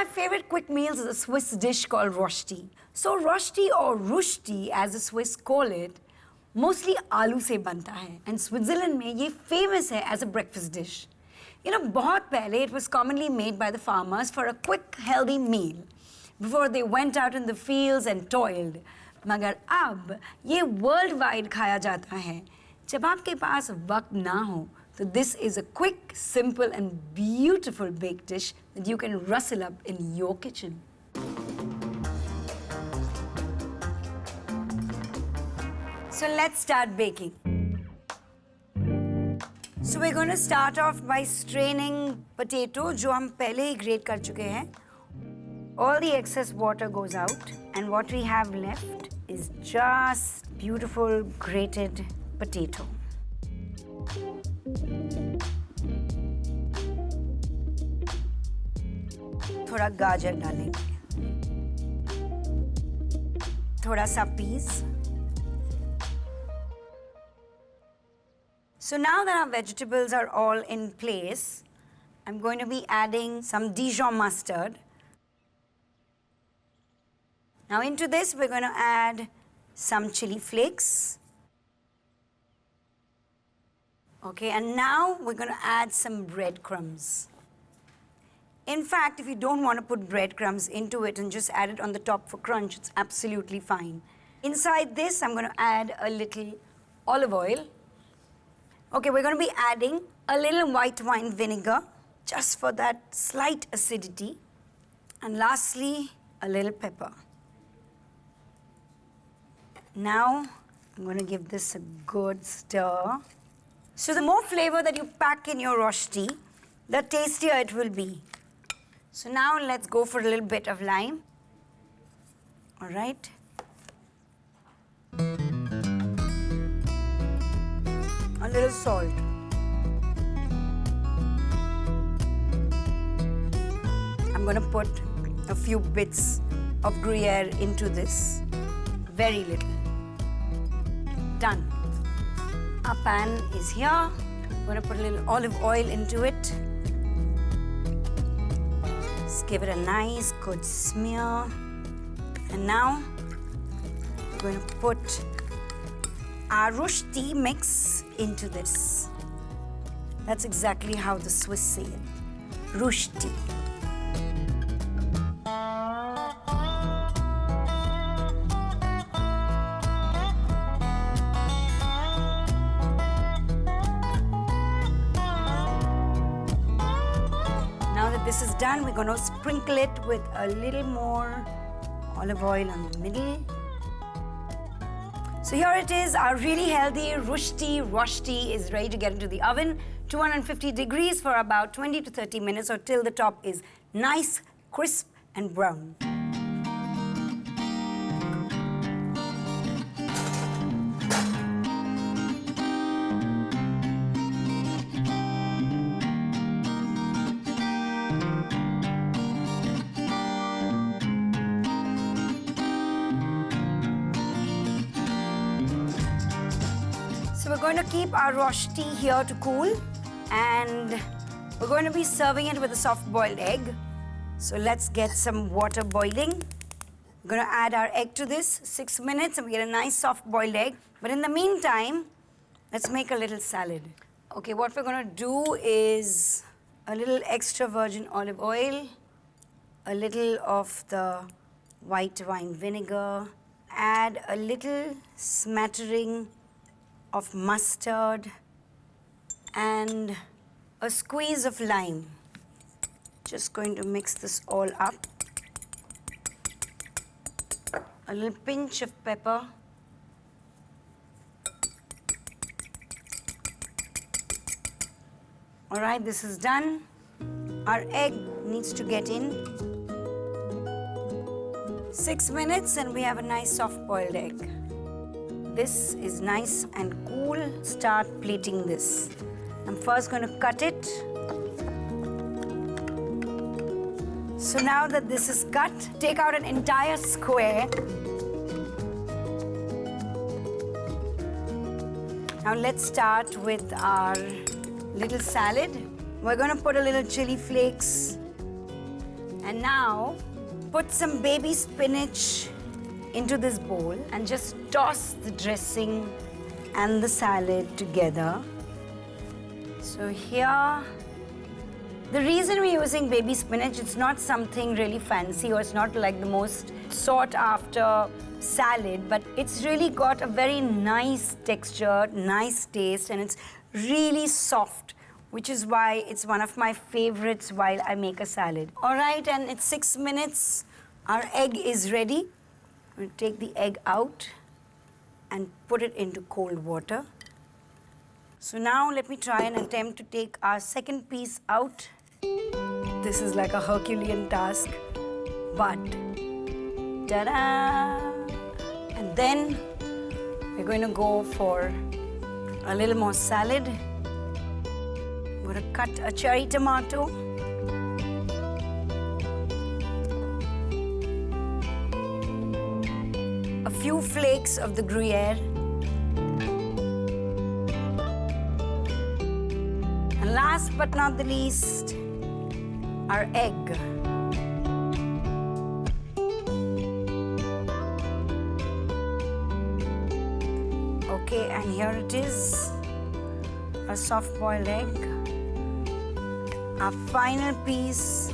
my favorite quick meals is a Swiss dish called Rosti. So Rosti or Rushti, as the Swiss call it, mostly आलू से बनता है. And Switzerland में ये famous है as a breakfast dish. You know, बहुत पहले it was commonly made by the farmers for a quick, healthy meal before they went out in the fields and toiled. मगर अब ये worldwide खाया जाता है. जब आपके पास वक्त ना हो, so this is a quick, simple and beautiful baked dish that you can rustle up in your kitchen. So let's start baking. So we're going to start off by straining potato, जो हम पहले ही grate कर चुके हैं. All the excess water goes out, and what we have left is just beautiful grated potato. थोड़ा गाजर डालेंगे, थोड़ा सा peas. So now that our vegetables are all in place, I'm going to be adding some Dijon mustard. Now into this, we're going to add some chili flakes. Okay, and now we're going to add some breadcrumbs. In fact, if you don't want to put breadcrumbs into it and just add it on the top for crunch, it's absolutely fine. Inside this, I'm going to add a little olive oil. Okay, we're going to be adding a little white wine vinegar, just for that slight acidity. And lastly, a little pepper. Now, I'm going to give this a good stir. So the more flavor that you pack in your rosti, the tastier it will be. So now let's go for a little bit of lime. All right. A little salt. I'm going to put a few bits of gruyere into this. Very little. Done. Our pan is here. I'm going to put a little olive oil into it. Just give it a nice, good smear. And now, we're going to put our Rosti mix into this. That's exactly how the Swiss say it. Rosti. Now that this is done, we're going to sprinkle it with a little more olive oil on the middle. So here it is, our really healthy Rosti is ready to get into the oven. 250 degrees for about 20 to 30 minutes or till the top is nice, crisp and brown. So we're going to keep our Rosti here to cool, and we're going to be serving it with a soft-boiled egg. So let's get some water boiling. We're going to add our egg to this, 6 minutes, and we get a nice soft-boiled egg. But in the meantime, let's make a little salad. Okay, what we're going to do is a little extra virgin olive oil, a little of the white wine vinegar, add a little smattering of mustard and a squeeze of lime. Just going to mix this all up. A little pinch of pepper. All right, this is done. Our egg needs to get in. 6 minutes and we have a nice soft-boiled egg. This is nice and cool. Start plating this. I'm first going to cut it. So now that this is cut, take out an entire square. Now let's start with our little salad. We're going to put a little chili flakes, And now, put some baby spinach into this bowl and just toss the dressing and the salad together. So here, the reason we're using baby spinach, it's not something really fancy or it's not like the most sought after salad, but it's really got a very nice texture, nice taste, and it's really soft, which is why it's one of my favorites while I make a salad. All right, and it's 6 minutes. Our egg is ready. We'll take the egg out and put it into cold water. So now let me try and attempt to take our second piece out. This is like a Herculean task, but ta-da! And then we're going to go for a little more salad. I'm going to cut a cherry tomato. A few flakes of the gruyere. And last but not the least, our egg. Okay, and here it is, a soft-boiled egg. Our final piece.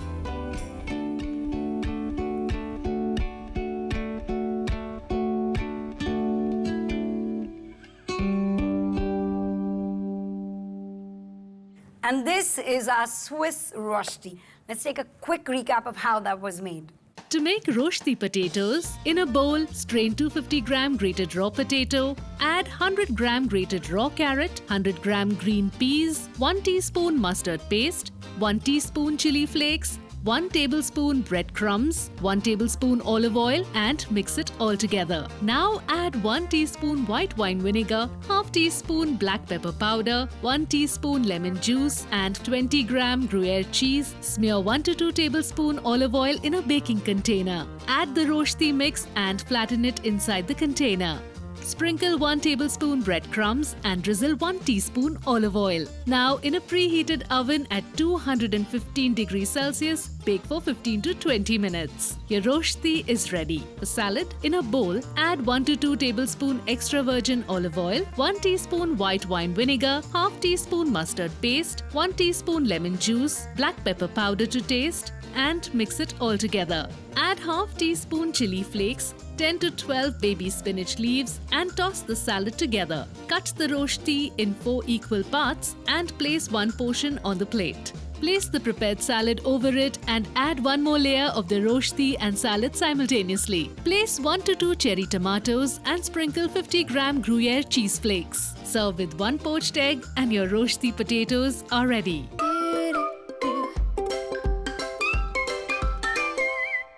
And this is our Swiss Rosti. Let's take a quick recap of how that was made. To make Rosti potatoes, in a bowl, strain 250-gram grated raw potato, add 100-gram grated raw carrot, 100-gram green peas, 1 teaspoon mustard paste, 1 teaspoon chilli flakes, 1 tablespoon breadcrumbs, 1 tablespoon olive oil and mix it all together. Now add 1 teaspoon white wine vinegar, half teaspoon black pepper powder, 1 teaspoon lemon juice and 20-gram Gruyere cheese. Smear 1 to 2 tablespoon olive oil in a baking container. Add the Rosti mix and flatten it inside the container. Sprinkle 1 tablespoon breadcrumbs and drizzle 1 teaspoon olive oil. Now in a preheated oven at 215 degrees Celsius, bake for 15 to 20 minutes. Your Rosti is ready. For salad, in a bowl, add 1 to 2 tablespoon extra virgin olive oil, 1 teaspoon white wine vinegar, half teaspoon mustard paste, 1 teaspoon lemon juice, black pepper powder to taste, and mix it all together. Add half teaspoon chili flakes, 10 to 12 baby spinach leaves and toss the salad together. Cut the Rosti in 4 equal parts and place 1 portion on the plate. Place the prepared salad over it and add 1 more layer of the Rosti and salad simultaneously. Place 1 to 2 cherry tomatoes and sprinkle 50-gram Gruyere cheese flakes. Serve with 1 poached egg and your Rosti potatoes are ready.